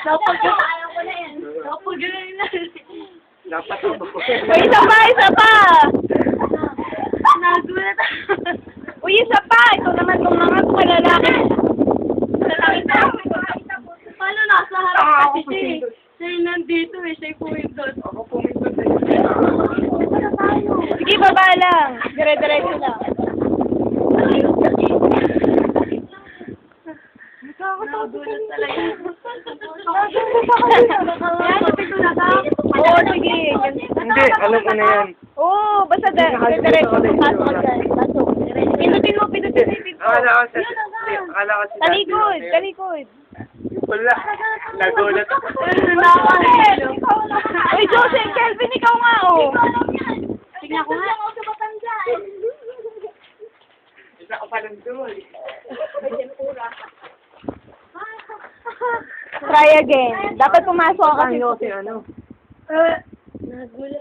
Ayaw ko na yan. Kapag gano'n na. Dapat ako. Uy, isa pa, isa pa! Nagulat. Uy, isa pa! Ito naman itong mga malalaki. Lalaki na. Paano nasa harap kasi siya eh? Siya yung nandito eh. Siya yung pumindot. Ako pumindot eh. Sige, baba lang. Dire-diretso lang. Nagulat talaga. Oo, sige. Hindi, alam ko na yan. Oo, basta dire-diretso. Pasok ka dyan. Pasok. Pinutin mo, pinutin mo. Akala ko si Talikod, talikod. Wala. Nagulat ako. Uy, Joseph, Kelvin, ikaw nga, oh. Tingnan ko nga. Isa ka pa lang doon. Try again. Dapat pumasok ka kasi. Kasi ano? Nagulat.